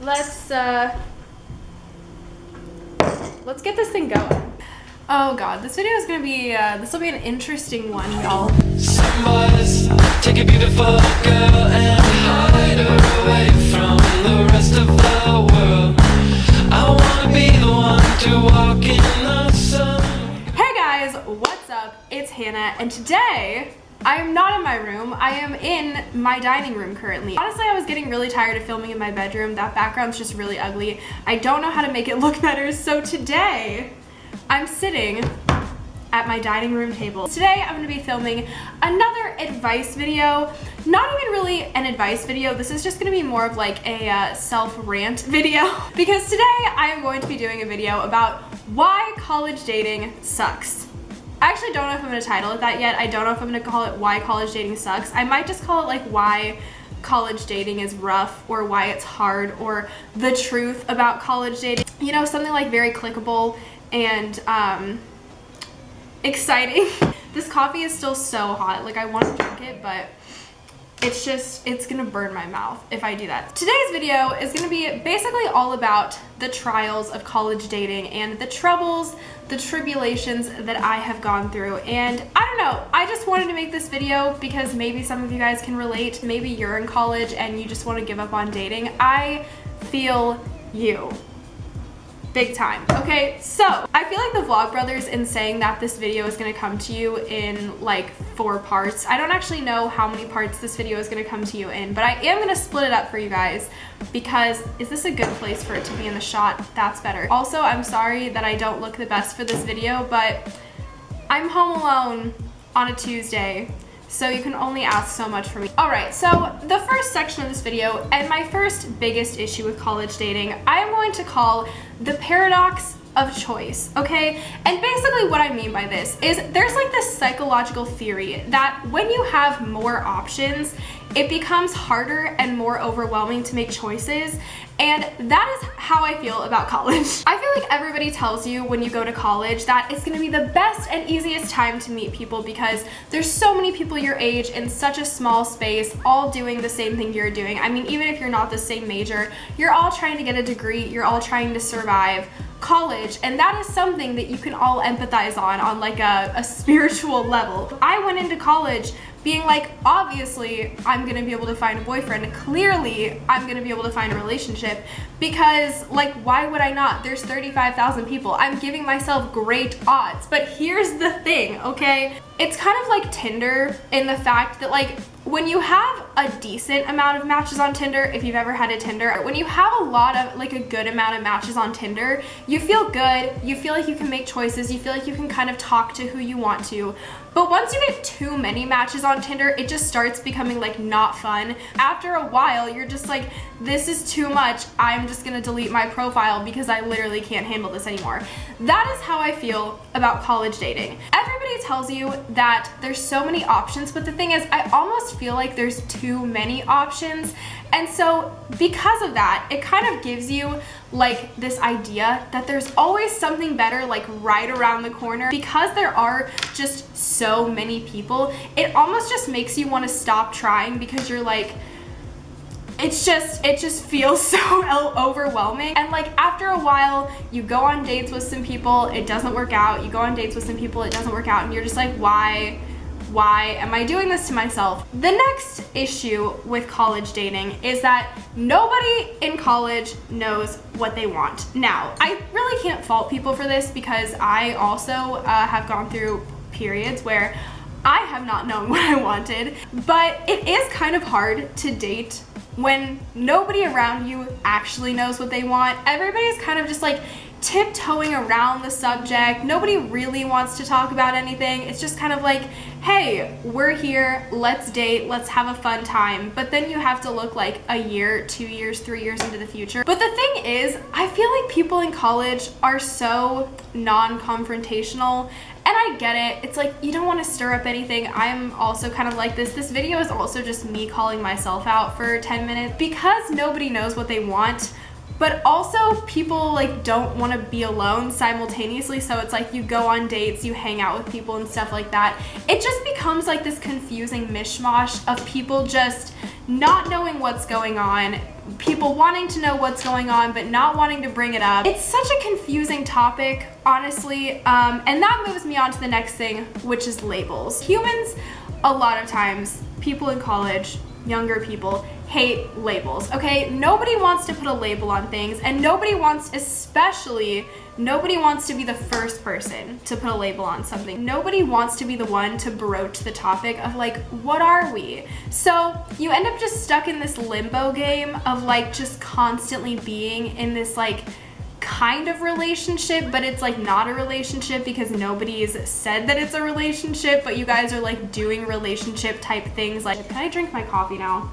let's get this thing going. Oh god, this video is gonna be, this will be an interesting one, y'all. Take a beautiful girl and hide her away from the rest of the world. I wanna be the one to walk in the sun. Hey guys, what's up? It's Hannah, and today I am not in my room. I am in my dining room currently. Honestly, I was getting really tired of filming in my bedroom. That background's just really ugly. I don't know how to make it look better, so today I'm sitting at my dining room table. Today I'm gonna be filming another advice video. Not even really an advice video. This is just gonna be more of like a self-rant video because today I am going to be doing a video about why college dating sucks. I actually don't know if I'm gonna title it that yet. I don't know if I'm gonna call it why college dating sucks. I might just call it like why college dating is rough, or why it's hard, or the truth about college dating. You know, something like very clickable and exciting. This coffee is still so hot. Like, I want to drink it, but it's gonna burn my mouth if I do that. Today's video is gonna be basically all about the trials of college dating and the troubles, the tribulations that I have gone through. And I don't know, I just wanted to make this video because maybe some of you guys can relate. Maybe you're in college and you just want to give up on dating. I feel you. Big time. Okay, so I feel like the Vlogbrothers in saying that this video is going to come to you in like 4 parts. I don't actually know how many parts this video is going to come to you in, but I am going to split it up for you guys because is this a good place for it to be in the shot? That's better. Also, I'm sorry that I don't look the best for this video, but I'm home alone on a Tuesday, so you can only ask so much from me. Alright, so the first section of this video, and my first biggest issue with college dating, I am going to call the paradox of choice, okay? And basically what I mean by this is there's like this psychological theory that when you have more options, it becomes harder and more overwhelming to make choices, and that is how I feel about college. I feel like everybody tells you when you go to college that it's gonna be the best and easiest time to meet people because there's so many people your age in such a small space, all doing the same thing you're doing. I mean, even if you're not the same major, you're all trying to get a degree, you're all trying to survive college, and that is something that you can all empathize on like a spiritual level. I went into college being like, obviously I'm gonna be able to find a boyfriend, clearly I'm gonna be able to find a relationship, because like, why would I not? There's 35,000 people. I'm giving myself great odds. But here's the thing, okay? It's kind of like Tinder in the fact that like, when you have a decent amount of matches on Tinder, if you've ever had a Tinder, when you have a lot of, like a good amount of matches on Tinder, you feel good, you feel like you can make choices, you feel like you can kind of talk to who you want to. But once you get too many matches on Tinder, it just starts becoming like not fun. After a while, you're just like, this is too much, I'm just gonna delete my profile because I literally can't handle this anymore. That is how I feel about college dating. Everybody tells you that there's so many options, but the thing is, I almost feel like there's too many options. And so because of that, it kind of gives you like this idea that there's always something better like right around the corner. Because there are just so many people, it almost just makes you want to stop trying because you're like, it just feels so overwhelming. And like after a while, you go on dates with some people, it doesn't work out. You go on dates with some people, it doesn't work out, and you're just like, why am I doing this to myself? The next issue with college dating is that nobody in college knows what they want. Now, I really can't fault people for this because I also have gone through periods where I have not known what I wanted, but it is kind of hard to date when nobody around you actually knows what they want. Everybody's kind of just like tiptoeing around the subject. Nobody really wants to talk about anything. It's just kind of like, hey, we're here, let's date, let's have a fun time. But then you have to look like a year, 2 years, 3 years into the future. But the thing is, I feel like people in college are so non-confrontational. And I get it. It's like, you don't want to stir up anything. I'm also kind of like this. This video is also just me calling myself out for 10 minutes because nobody knows what they want. But also people like don't want to be alone simultaneously, so it's like you go on dates, you hang out with people and stuff like that. It just becomes like this confusing mishmash of people just not knowing what's going on, people wanting to know what's going on but not wanting to bring it up. It's such a confusing topic, honestly, and that moves me on to the next thing, which is labels. Humans, a lot of times, people in college, younger people, hate labels, okay? Nobody wants to put a label on things, and nobody wants to be the first person to put a label on something. Nobody wants to be the one to broach the topic of like, what are we? So you end up just stuck in this limbo game of like just constantly being in this like kind of relationship, but it's like not a relationship because nobody's said that it's a relationship, but you guys are like doing relationship type things. Like, can I drink my coffee now?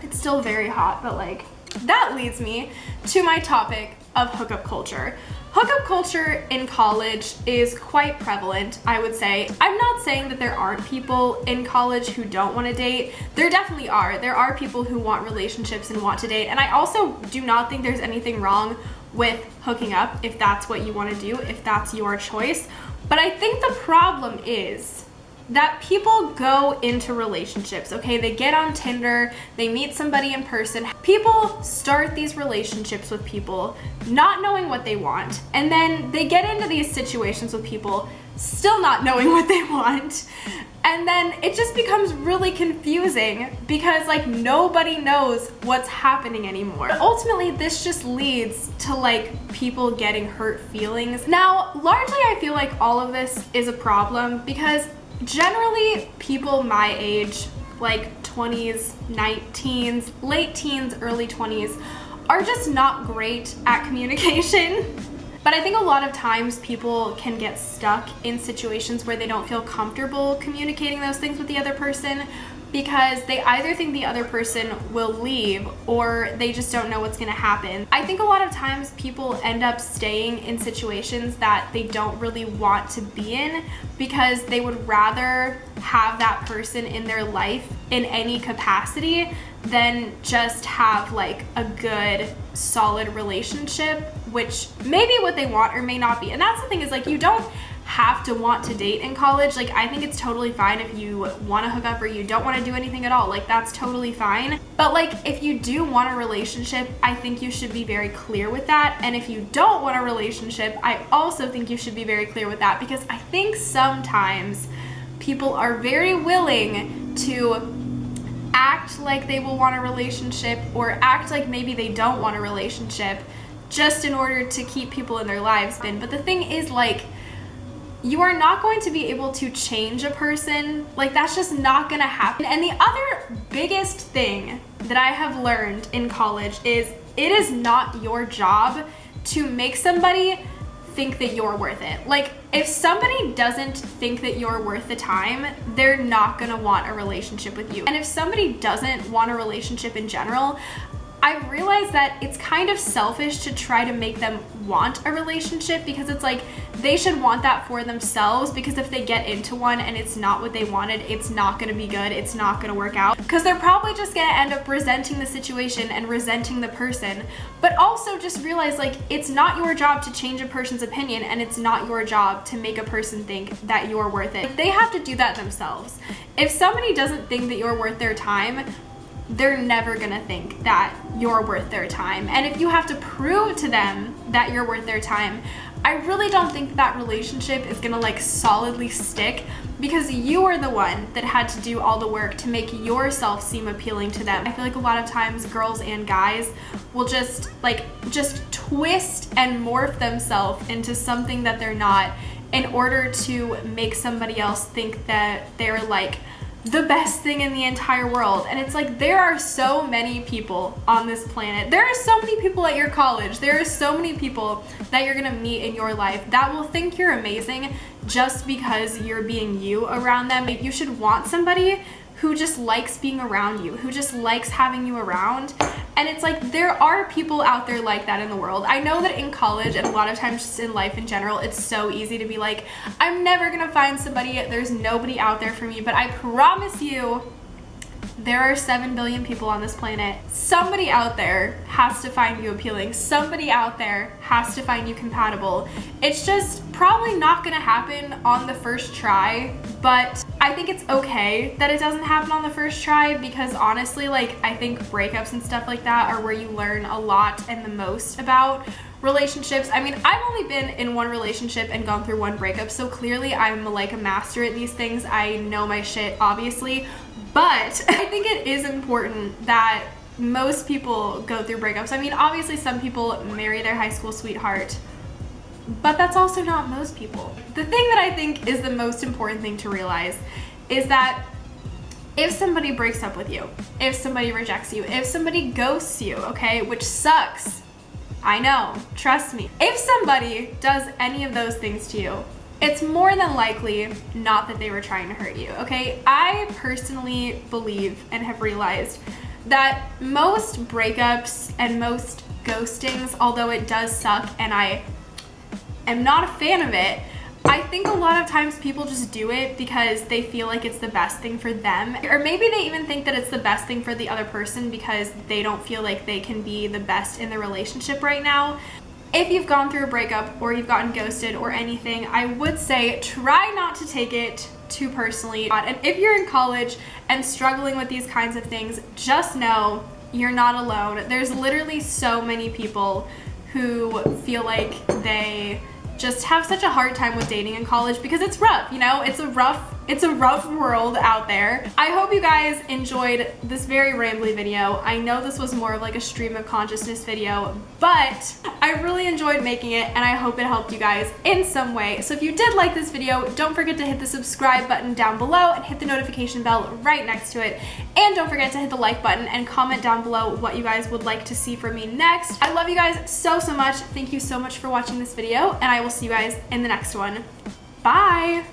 It's still very hot, but like, that leads me to my topic of hookup culture. Hookup culture in college is quite prevalent, I would say. I'm not saying that there aren't people in college who don't want to date. There definitely are. There are people who want relationships and want to date. And I also do not think there's anything wrong with hooking up if that's what you want to do, if that's your choice. But I think the problem is that people go into relationships, okay? They get on Tinder, they meet somebody in person. People start these relationships with people not knowing what they want, and then they get into these situations with people still not knowing what they want. And then it just becomes really confusing because like nobody knows what's happening anymore. But ultimately, this just leads to like people getting hurt feelings. Now, largely I feel like all of this is a problem because generally people my age, like 20s, 19s, late teens, early 20s, are just not great at communication. But I think a lot of times people can get stuck in situations where they don't feel comfortable communicating those things with the other person because they either think the other person will leave or they just don't know what's gonna happen. I think a lot of times people end up staying in situations that they don't really want to be in because they would rather have that person in their life in any capacity than just have like a good, solid relationship, which may be what they want or may not be. And that's the thing is like, you don't have to want to date in college. Like, I think it's totally fine if you want to hook up or you don't want to do anything at all. Like, that's totally fine. But like, if you do want a relationship, I think you should be very clear with that. And if you don't want a relationship, I also think you should be very clear with that, because I think sometimes people are very willing to act like they will want a relationship or act like maybe they don't want a relationship just in order to keep people in their lives. But the thing is, like, you are not going to be able to change a person. Like, that's just not gonna happen. And the other biggest thing that I have learned in college is it is not your job to make somebody think that you're worth it. Like, if somebody doesn't think that you're worth the time, they're not gonna want a relationship with you. And if somebody doesn't want a relationship in general, I realized that it's kind of selfish to try to make them want a relationship, because it's like they should want that for themselves, because if they get into one and it's not what they wanted, it's not going to be good, it's not going to work out, because they're probably just going to end up resenting the situation and resenting the person. But also just realize, like, it's not your job to change a person's opinion, and it's not your job to make a person think that you're worth it. They have to do that themselves. If somebody doesn't think that you're worth their time, they're never gonna think that you're worth their time. And if you have to prove to them that you're worth their time, I really don't think that relationship is gonna like solidly stick, because you are the one that had to do all the work to make yourself seem appealing to them. I feel like a lot of times girls and guys will just twist and morph themselves into something that they're not in order to make somebody else think that they're like the best thing in the entire world. And it's like, there are so many people on this planet. There are so many people at your college. There are so many people that you're gonna meet in your life that will think you're amazing just because you're being you around them. You should want somebody who just likes being around you, who just likes having you around. And it's like, there are people out there like that in the world. I know that in college and a lot of times just in life in general, it's so easy to be like, I'm never gonna find somebody, there's nobody out there for me. But I promise you, there are 7 billion people on this planet. Somebody out there has to find you appealing. Somebody out there has to find you compatible. It's just probably not gonna happen on the first try, but I I think it's okay that it doesn't happen on the first try, because honestly, like, I think breakups and stuff like that are where you learn a lot and the most about relationships. I mean, I've only been in one relationship and gone through one breakup, so clearly I'm like a master at these things. I know my shit, obviously, but I think it is important that most people go through breakups. I mean, obviously some people marry their high school sweetheart, but that's also not most people. The thing that I think is the most important thing to realize is that if somebody breaks up with you, if somebody rejects you, if somebody ghosts you, okay, which sucks, I know, trust me. If somebody does any of those things to you, it's more than likely not that they were trying to hurt you, okay? I personally believe and have realized that most breakups and most ghostings, although it does suck and I am not a fan of it, I think a lot of times people just do it because they feel like it's the best thing for them. Or maybe they even think that it's the best thing for the other person because they don't feel like they can be the best in the relationship right now. If you've gone through a breakup or you've gotten ghosted or anything, I would say try not to take it too personally. And if you're in college and struggling with these kinds of things, just know you're not alone. There's literally so many people who feel like they just have such a hard time with dating in college because it's rough, you know? It's a rough world out there. I hope you guys enjoyed this very rambly video. I know this was more of like a stream of consciousness video, but I really enjoyed making it and I hope it helped you guys in some way. So if you did like this video, don't forget to hit the subscribe button down below and hit the notification bell right next to it. And don't forget to hit the like button and comment down below what you guys would like to see from me next. I love you guys so much. Thank you so much for watching this video and I will see you guys in the next one. Bye!